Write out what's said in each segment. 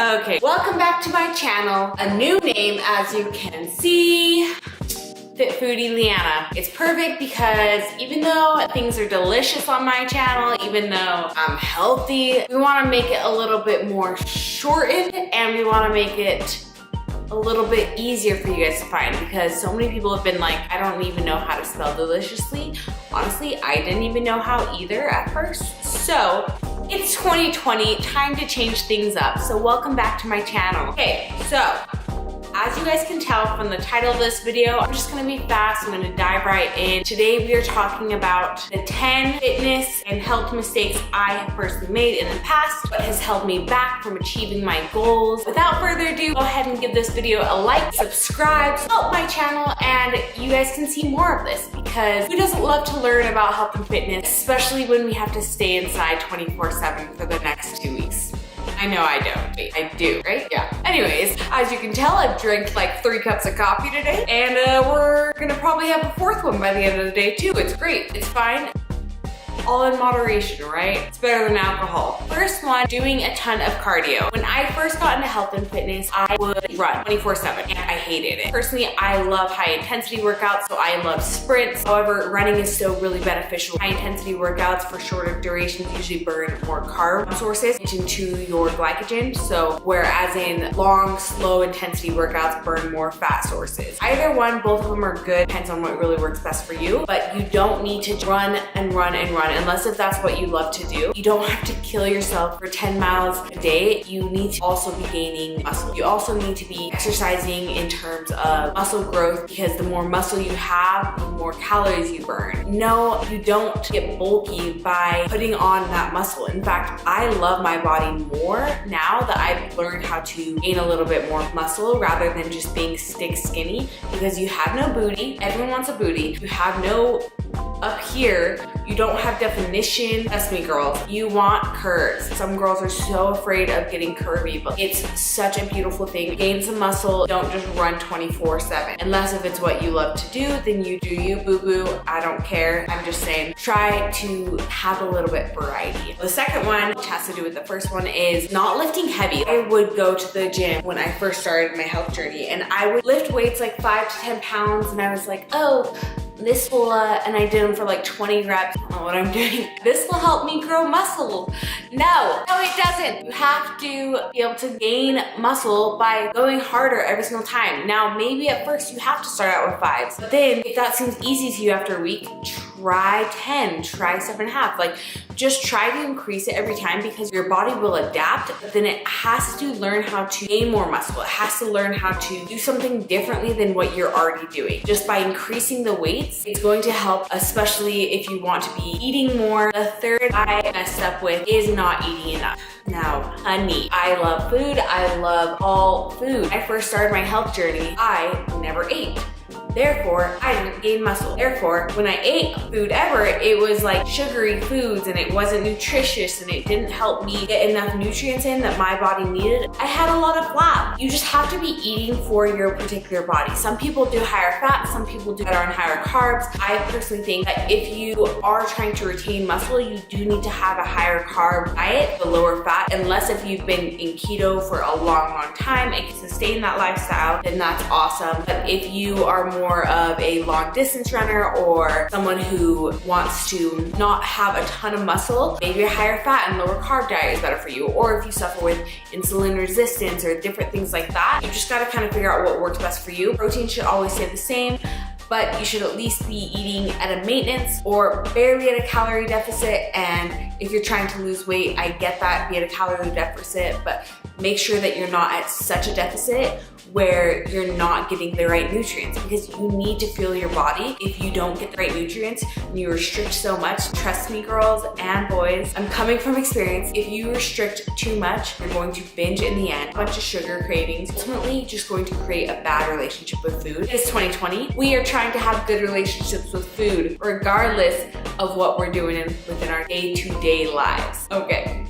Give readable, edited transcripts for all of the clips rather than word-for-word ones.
Okay, welcome back to my channel. A new name, as you can see. Fit Foodie Leanna. It's perfect because even though things are delicious on my channel, even though I'm healthy, we want to make it a little bit more shortened and we want to make it a little bit easier for you guys to find because so many people have been like, I don't even know how to spell deliciously. Honestly, I didn't even know how either at first. So it's 2020, time to change things up. So welcome back to my channel. Okay, so as you guys can tell from the title of this video, I'm just gonna be fast. I'm gonna dive right in. Today we are talking about the 10 fitness and health mistakes I have personally made in the past, but has held me back from achieving my goals. Without further ado, go ahead and give this video a like, subscribe, help my channel, and you guys can see more of this because who doesn't love to learn about health and fitness, especially when we have to stay inside 24/7 for the next 2 weeks. I know I don't. Wait, I do, right? Yeah. Anyways, as you can tell, I've drank like 3 cups of coffee today, and we're gonna probably have a 4th one by the end of the day too. It's great. It's fine. All in moderation, right? It's better than alcohol. First one, doing a ton of cardio. When I first got into health and fitness, I would run 24/7 and I hated it. Personally, I love high intensity workouts, so I love sprints. However, running is still really beneficial. High intensity workouts for shorter durations usually burn more carb sources into your glycogen. So whereas in long, slow intensity workouts burn more fat sources. Either one, both of them are good, depends on what really works best for you, but you don't need to run and run and run unless if that's what you love to do. You don't have to kill yourself for 10 miles a day. You need to also be gaining muscle. You also need to be exercising in terms of muscle growth because the more muscle you have, the more calories you burn. No, you don't get bulky by putting on that muscle. In fact, I love my body more now that I've learned how to gain a little bit more muscle rather than just being stick skinny because you have no booty. Everyone wants a booty. You have no up here, you don't have definition. Trust me, girls, you want curves. Some girls are so afraid of getting curvy, but it's such a beautiful thing. Gain some muscle, don't just run 24/7. Unless if it's what you love to do, then you do you, boo-boo. I don't care. I'm just saying, try to have a little bit variety. The second one, which has to do with the first one, is not lifting heavy. I would go to the gym when I first started my health journey, and I would lift weights like 5 to 10 pounds, and I was like, oh, this will, and I did them for like 20 reps. I don't know what I'm doing. This will help me grow muscle. No, it doesn't. You have to be able to gain muscle by going harder every single time. Now, maybe at first you have to start out with 5s, but then if that seems easy to you after a week, try 10, try 7.5. Like, just try to increase it every time because your body will adapt, but then it has to learn how to gain more muscle. It has to learn how to do something differently than what you're already doing. Just by increasing the weights, it's going to help, especially if you want to be eating more. The third I messed up with is not eating enough. Now, honey, I love food. I love all food. When I first started my health journey, I never ate. Therefore, I didn't gain muscle. Therefore, when I ate food ever, it was like sugary foods and it wasn't nutritious and it didn't help me get enough nutrients in that my body needed. I had a lot of flab. You just have to be eating for your particular body. Some people do higher fat, some people do better on higher carbs. I personally think that if you are trying to retain muscle, you do need to have a higher carb diet, the lower fat, unless if you've been in keto for a long, long time and can sustain that lifestyle, then that's awesome. But if you are more of a long distance runner or someone who wants to not have a ton of muscle, maybe a higher fat and lower carb diet is better for you. Or if you suffer with insulin resistance or different things like that, you just gotta kind of figure out what works best for you. Protein should always stay the same, but you should at least be eating at a maintenance or barely at a calorie deficit. And if you're trying to lose weight, I get that, be at a calorie deficit, but make sure that you're not at such a deficit where you're not getting the right nutrients because you need to fuel your body. If you don't get the right nutrients and you restrict so much, trust me, girls and boys, I'm coming from experience. If you restrict too much, you're going to binge in the end, a bunch of sugar cravings, ultimately just going to create a bad relationship with food. It's 2020. We are trying to have good relationships with food regardless of what we're doing within our day-to-day lives. Okay.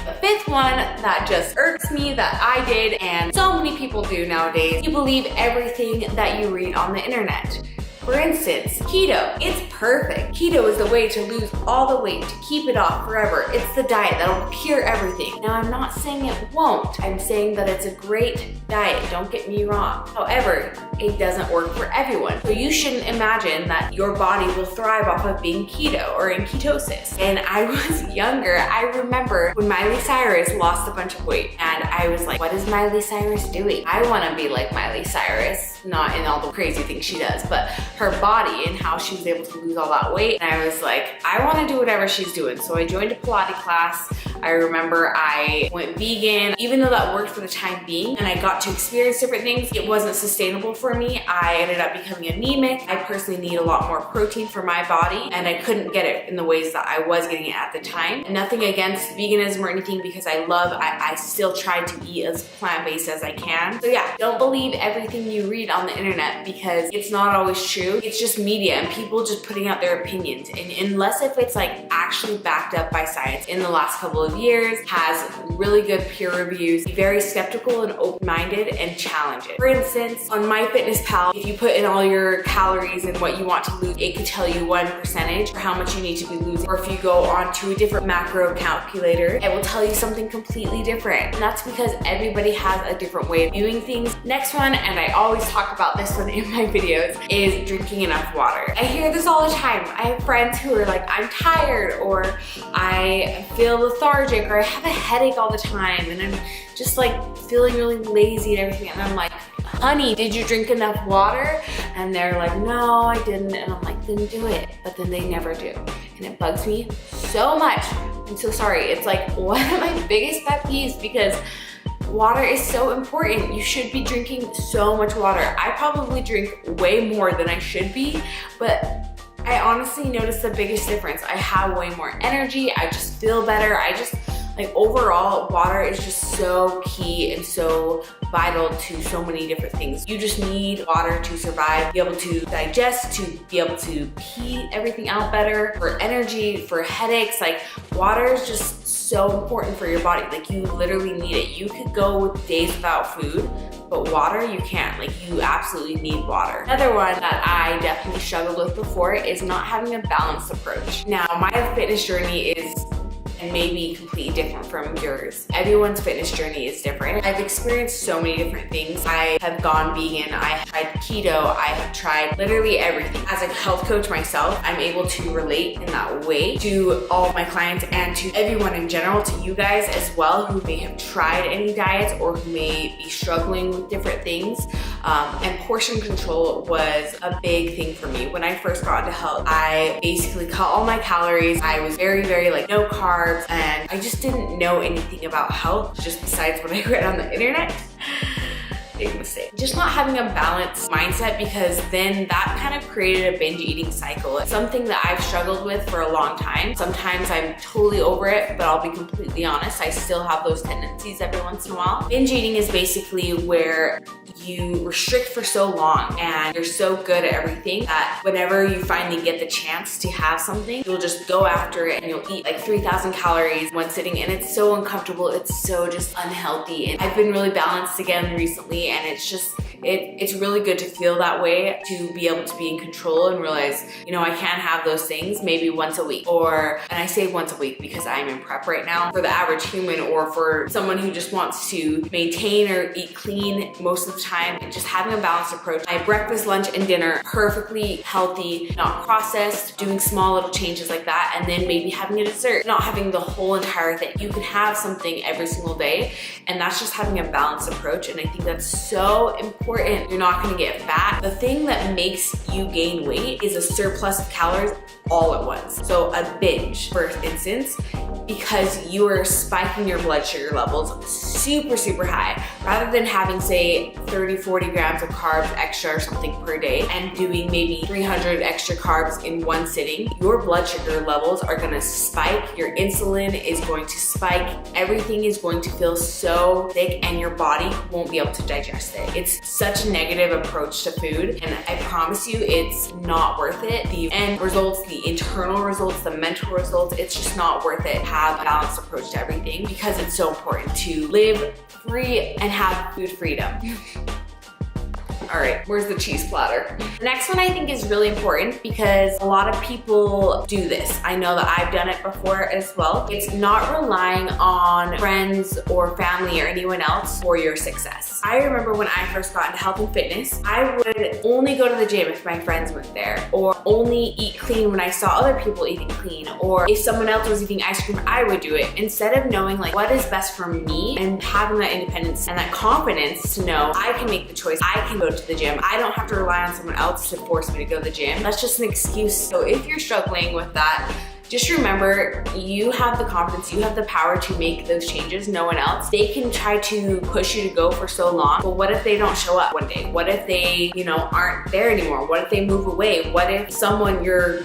The fifth one that just irks me that I did and so many people do nowadays, you believe everything that you read on the internet. For instance, keto. It's perfect. Keto is the way to lose all the weight, to keep it off forever. It's the diet that'll cure everything. Now, I'm not saying it won't. I'm saying that it's a great diet. Don't get me wrong. However, it doesn't work for everyone. So you shouldn't imagine that your body will thrive off of being keto or in ketosis. And I was younger. I remember when Miley Cyrus lost a bunch of weight and I was like, what is Miley Cyrus doing? I want to be like Miley Cyrus, not in all the crazy things she does, but her body and how she was able to lose all that weight. And I was like, I want to do whatever she's doing. So I joined a Pilates class. I remember I went vegan, even though that worked for the time being and I got to experience different things, it wasn't sustainable for me. I ended up becoming anemic. I personally need a lot more protein for my body and I couldn't get it in the ways that I was getting it at the time. And nothing against veganism or anything, because I still try to eat as plant-based as I can. So yeah, don't believe everything you read on the internet because it's not always true. It's just media and people just putting out their opinions. And unless if it's like actually backed up by science in the last couple of years, has really good peer reviews, be very skeptical and open-minded and challenge it. For instance, on MyFitnessPal, if you put in all your calories and what you want to lose, it could tell you one percentage for how much you need to be losing. Or if you go on to a different macro calculator, it will tell you something completely different. And that's because everybody has a different way of viewing things. Next one, and I always talk about this one in my videos, is drinking enough water. I hear this all the time. I have friends who are like, I'm tired, or I feel lethargic, or I have a headache all the time, and I'm just like feeling really lazy and everything. And I'm like, honey, did you drink enough water? And they're like, no, I didn't. And I'm like, then do it. But then they never do. And it bugs me so much. I'm so sorry. It's like one of my biggest pet peeves because water is so important. You should be drinking so much water. I probably drink way more than I should be, but I honestly notice the biggest difference. I have way more energy. I just feel better. Like overall, water is just so key and so vital to so many different things. You just need water to survive, be able to digest, to be able to pee everything out better, for energy, for headaches. Like water is just so important for your body. Like you literally need it. You could go with days without food, but water, you can't. Like you absolutely need water. Another one that I definitely struggled with before is not having a balanced approach. Now, my fitness journey is maybe completely different from yours. Everyone's fitness journey is different. I've experienced so many different things. I have gone vegan, I have tried keto, I have tried literally everything. As a health coach myself, I'm able to relate in that way to all of my clients and to everyone in general, to you guys as well who may have tried any diets or who may be struggling with different things. And portion control was a big thing for me. When I first got into health, I basically cut all my calories. I was very like no carbs, and I just didn't know anything about health just besides what I read on the internet. Big mistake. Just not having a balanced mindset, because then that kind of created a binge eating cycle. It's something that I've struggled with for a long time. Sometimes I'm totally over it, but I'll be completely honest, I still have those tendencies every once in a while. Binge eating is basically where you restrict for so long and you're so good at everything that whenever you finally get the chance to have something, you'll just go after it and you'll eat like 3,000 calories one sitting, and it's so uncomfortable. It's so just unhealthy. And I've been really balanced again recently, and it's just, it's really good to feel that way, to be able to be in control and realize, you know, I can have those things maybe once a week, or, and I say once a week because I'm in prep right now. For the average human or for someone who just wants to maintain or eat clean most of the time, just having a balanced approach. My breakfast, lunch, and dinner, perfectly healthy, not processed, doing small little changes like that, and then maybe having a dessert, not having the whole entire thing. You can have something every single day, and that's just having a balanced approach, and I think that's so important. You're not gonna get fat. The thing that makes you gain weight is a surplus of calories all at once. So a binge, for instance, because you are spiking your blood sugar levels super high, rather than having say 30-40 grams of carbs extra or something per day and doing maybe 300 extra carbs in one sitting, your blood sugar levels are gonna spike, your insulin is going to spike, everything is going to feel so thick and your body won't be able to digest it. It's such a negative approach to food, and I promise you it's not worth it. The end results, the internal results, the mental results, it's just not worth it. Have a balanced approach to everything because it's so important to live free and have food freedom. All right, where's the cheese platter? The next one I think is really important because a lot of people do this. I know that I've done it before as well. It's not relying on friends or family or anyone else for your success. I remember when I first got into health and fitness, I would only go to the gym if my friends went there, or only eat clean when I saw other people eating clean, or if someone else was eating ice cream, I would do it. Instead of knowing like what is best for me and having that independence and that confidence to know I can make the choice, I can go to the gym. I don't have to rely on someone else to force me to go to the gym. That's just an excuse. So if you're struggling with that, just remember, you have the confidence, you have the power to make those changes, no one else. They can try to push you to go for so long, but what if they don't show up one day? What if they, aren't there anymore? What if they move away? What if someone, your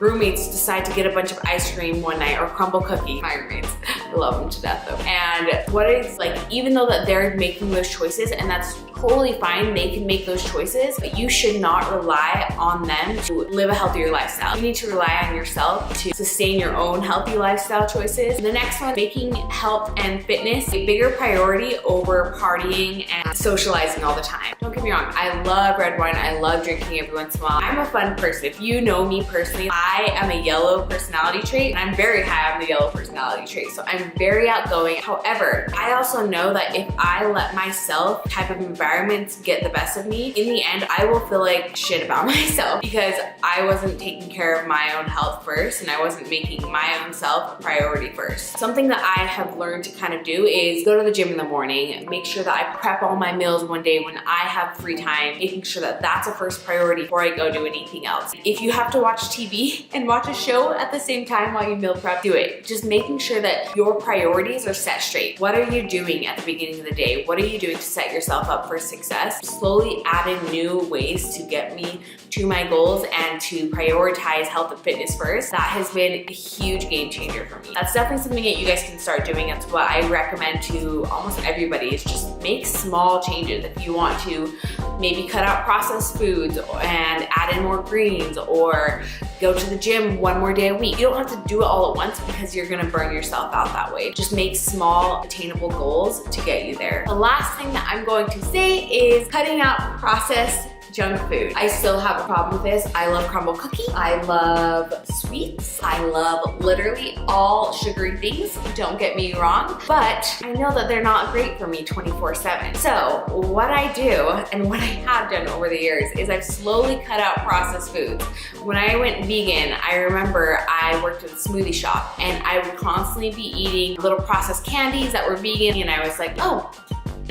roommates, decide to get a bunch of ice cream one night or crumble cookie? My roommates, I love them to death though. And what is like, even though that they're making those choices, and that's totally fine, they can make those choices, but you should not rely on them to live a healthier lifestyle. You need to rely on yourself to sustain your own healthy lifestyle choices. And the next one, making health and fitness a bigger priority over partying and socializing all the time. Don't get me wrong, I love red wine, I love drinking every once in a while. I'm a fun person. If you know me personally, I am a yellow personality trait, and I'm very high on the yellow personality trait, so I'm very outgoing. However, I also know that if I let myself type of environment get the best of me, in the end, I will feel like shit about myself because I wasn't taking care of my own health first, and I wasn't making my own self a priority first. Something that I have learned to kind of do is go to the gym in the morning, make sure that I prep all my meals one day when I have free time, making sure that that's a first priority before I go do anything else. If you have to watch TV and watch a show at the same time while you meal prep, do it. Just making sure that your priorities are set straight. What are you doing at the beginning of the day? What are you doing to set yourself up for success? Slowly adding new ways to get me to my goals and to prioritize health and fitness first. That has been a huge game changer for me. That's definitely something that you guys can start doing. That's what I recommend to almost everybody, is just make small changes. If you want to maybe cut out processed foods and add in more greens, or go to the gym one more day a week. You don't have to do it all at once because you're gonna burn yourself out that way. Just make small, attainable goals to get you there. The last thing that I'm going to say is cutting out processed junk food. I still have a problem with this. I love crumble cookie. I love sweets. I love literally all sugary things. Don't get me wrong, but I know that they're not great for me 24/7. So what I do, and what I have done over the years, is I've slowly cut out processed foods. When I went vegan, I remember I worked at a smoothie shop, and I would constantly be eating little processed candies that were vegan, and I was like, oh,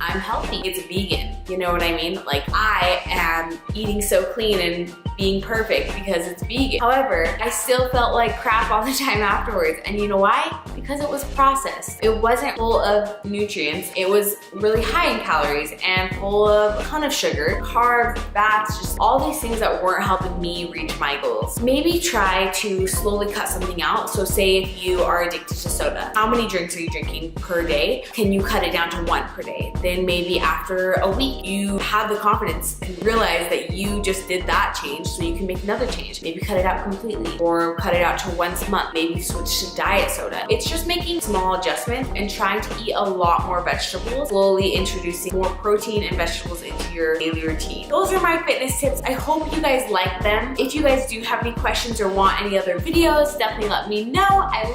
I'm healthy, it's vegan. You know what I mean? Like, I am eating so clean and being perfect because it's vegan. However, I still felt like crap all the time afterwards. And you know why? Because it was processed. It wasn't full of nutrients. It was really high in calories and full of a ton of sugar, carbs, fats, just all these things that weren't helping me reach my goals. Maybe try to slowly cut something out. So say if you are addicted to soda, how many drinks are you drinking per day? Can you cut it down to 1 per day? Then maybe after a week, you have the confidence and realize that you just did that change, so you can make another change. Maybe cut it out completely, or cut it out to once a month. Maybe switch to diet soda. It's just making small adjustments and trying to eat a lot more vegetables, slowly introducing more protein and vegetables into your daily routine. Those are my fitness tips. I hope you guys like them. If you guys do have any questions or want any other videos, definitely let me know. I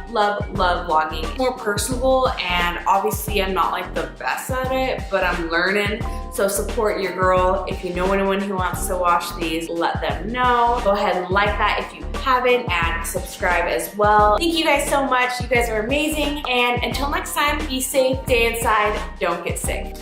love vlogging. More personable, and obviously I'm not like the best at it, but I'm learning. So support your girl. If you know anyone who wants to watch these, let them know. Go ahead and like that if you haven't, and subscribe as well. Thank you guys so much. You guys are amazing. And until next time, be safe, stay inside, don't get sick.